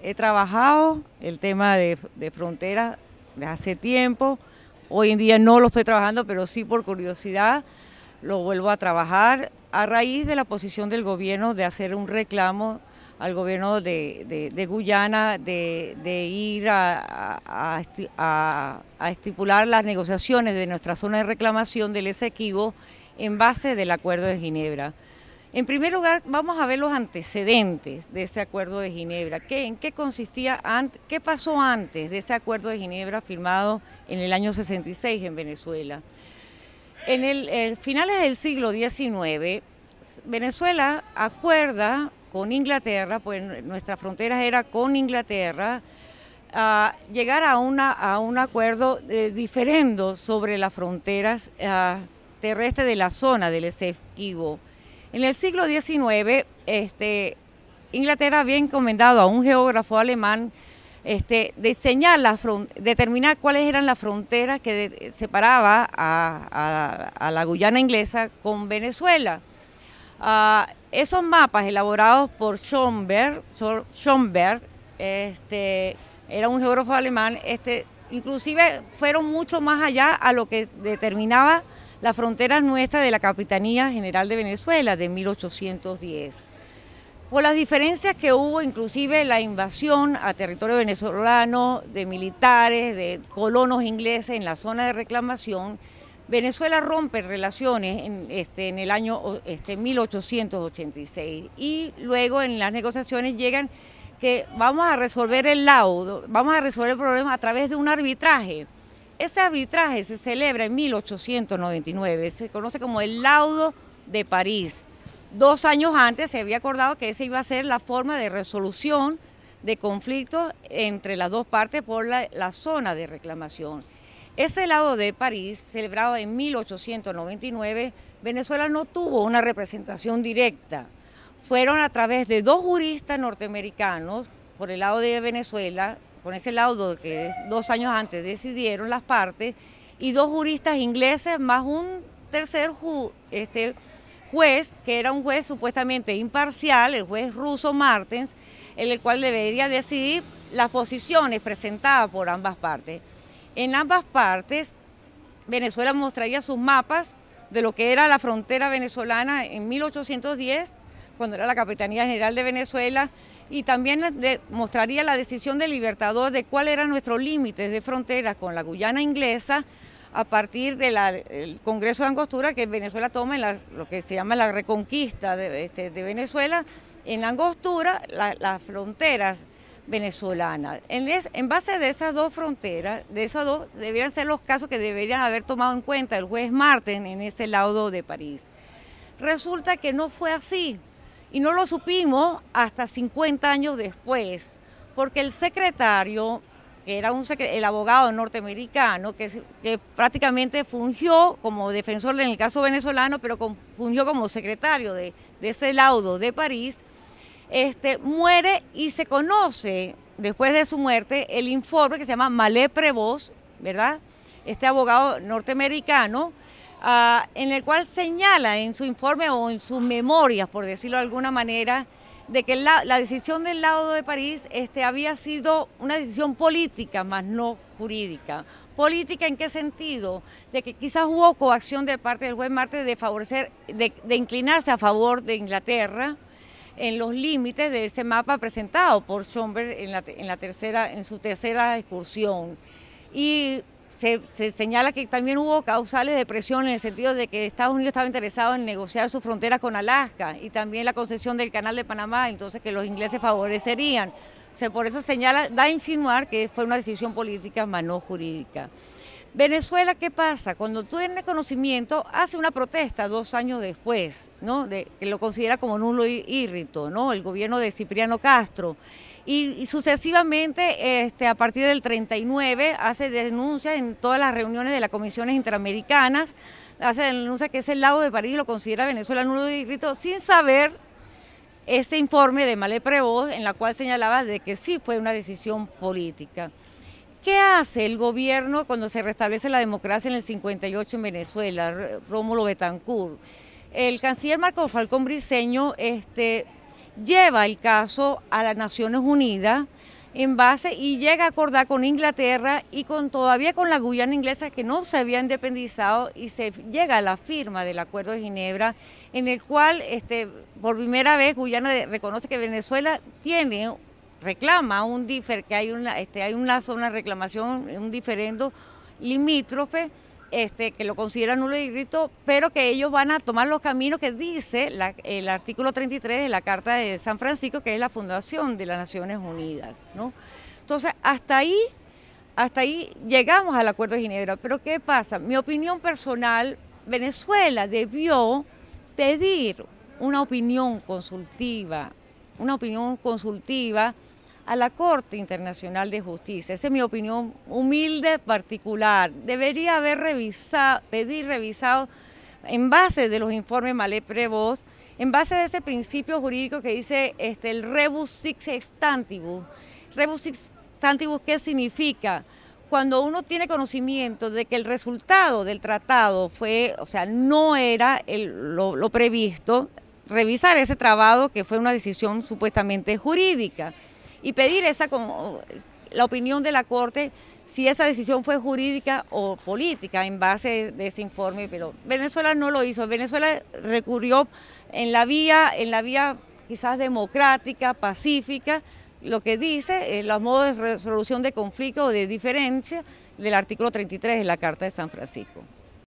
he trabajado el tema de frontera desde hace tiempo. Hoy en día no lo estoy trabajando, pero sí por curiosidad lo vuelvo a trabajar a raíz de la posición del gobierno de hacer un reclamo al gobierno de Guyana de ir a estipular las negociaciones de nuestra zona de reclamación del Esequibo en base del Acuerdo de Ginebra. En primer lugar, vamos a ver los antecedentes de ese Acuerdo de Ginebra. ¿En qué consistía qué pasó antes de ese Acuerdo de Ginebra firmado en el año 66 en Venezuela? En finales del siglo XIX, Venezuela acuerda con Inglaterra, pues nuestra frontera era con Inglaterra, a llegar a un acuerdo diferendo sobre las fronteras terrestres de la zona del Esequibo. En el siglo XIX, Inglaterra había encomendado a un geógrafo alemán determinar cuáles eran las fronteras que separaba a la Guyana inglesa con Venezuela. Esos mapas elaborados por Schönberg, era un geógrafo alemán, inclusive fueron mucho más allá a lo que determinaba las fronteras nuestras de la Capitanía General de Venezuela de 1810. Por las diferencias que hubo, inclusive la invasión a territorio venezolano de militares, de colonos ingleses en la zona de reclamación, Venezuela rompe relaciones en el año 1886 y luego en las negociaciones llegan que vamos a resolver el laudo, vamos a resolver el problema a través de un arbitraje. Ese arbitraje se celebra en 1899, se conoce como el Laudo de París. 2 años antes se había acordado que esa iba a ser la forma de resolución de conflictos entre las dos partes por la zona de reclamación. Ese Laudo de París, celebrado en 1899, Venezuela no tuvo una representación directa. Fueron a través de 2 juristas norteamericanos por el lado de Venezuela, con ese laudo que 2 años antes decidieron las partes, y 2 juristas ingleses más un tercer juez, que era un juez supuestamente imparcial, el juez ruso Martens, en el cual debería decidir las posiciones presentadas por ambas partes. En ambas partes, Venezuela mostraría sus mapas de lo que era la frontera venezolana en 1810, cuando era la Capitanía General de Venezuela, y también mostraría la decisión del Libertador de cuáles eran nuestros límites de fronteras con la Guyana inglesa a partir del Congreso de Angostura que Venezuela toma en lo que se llama la reconquista de Venezuela, en Angostura, las fronteras venezolanas. En base de esas 2 fronteras, deberían ser los casos que deberían haber tomado en cuenta el juez Martens en ese laudo de París. Resulta que no fue así. Y no lo supimos hasta 50 años después, porque el secretario, que era el abogado norteamericano, que prácticamente fungió como defensor en el caso venezolano, pero fungió como secretario de ese laudo de París, muere y se conoce, después de su muerte, el informe que se llama Mallet-Prévost, ¿verdad? Este abogado norteamericano, en el cual señala en su informe o en sus memorias, por decirlo de alguna manera, de que la decisión del Laudo de París había sido una decisión política, más no jurídica. ¿Política en qué sentido? De que quizás hubo coacción de parte del juez Martens de inclinarse a favor de Inglaterra en los límites de ese mapa presentado por Schönberg en su tercera excursión. Y se señala que también hubo causales de presión en el sentido de que Estados Unidos estaba interesado en negociar sus fronteras con Alaska y también la concesión del Canal de Panamá, entonces que los ingleses favorecerían. Por eso da a insinuar que fue una decisión política más no jurídica. Venezuela, ¿qué pasa? Cuando tú tienes conocimiento, hace una protesta 2 años después, ¿no? Que lo considera como nulo írrito, ¿no? El gobierno de Cipriano Castro. Y sucesivamente, a partir del 39, hace denuncias en todas las reuniones de las comisiones interamericanas, hace denuncias que ese Laudo de París lo considera Venezuela nulo írrito, sin saber ese informe de Mallet-Prévost, en la cual señalaba de que sí fue una decisión política. ¿Qué hace el gobierno cuando se restablece la democracia en el 58 en Venezuela? Rómulo Betancourt. El canciller Marco Falcón Briceño lleva el caso a las Naciones Unidas en base y llega a acordar con Inglaterra y todavía con la Guyana inglesa, que no se había independizado, y se llega a la firma del Acuerdo de Ginebra, en el cual por primera vez Guyana reconoce que Venezuela reclama que hay una reclamación, un diferendo limítrofe, que lo consideran nulo y grito, pero que ellos van a tomar los caminos que dice el artículo 33 de la Carta de San Francisco, que es la fundación de las Naciones Unidas, ¿no? Entonces, hasta ahí llegamos al Acuerdo de Ginebra. Pero ¿qué pasa? Mi opinión personal, Venezuela debió pedir una opinión consultiva a la Corte Internacional de Justicia. Esa es mi opinión humilde, particular. Debería haber pedir revisado en base de los informes Mallet-Prevost, en base de ese principio jurídico que dice el rebus sic stantibus. Rebus sic stantibus, ¿qué significa? Cuando uno tiene conocimiento de que el resultado del tratado no era lo previsto, revisar ese tratado, que fue una decisión supuestamente jurídica, y pedir la opinión de la Corte si esa decisión fue jurídica o política en base de ese informe. Pero Venezuela no lo hizo. Venezuela recurrió en la vía quizás democrática, pacífica, lo que dice los modos de resolución de conflicto o de diferencia del artículo 33 de la Carta de San Francisco.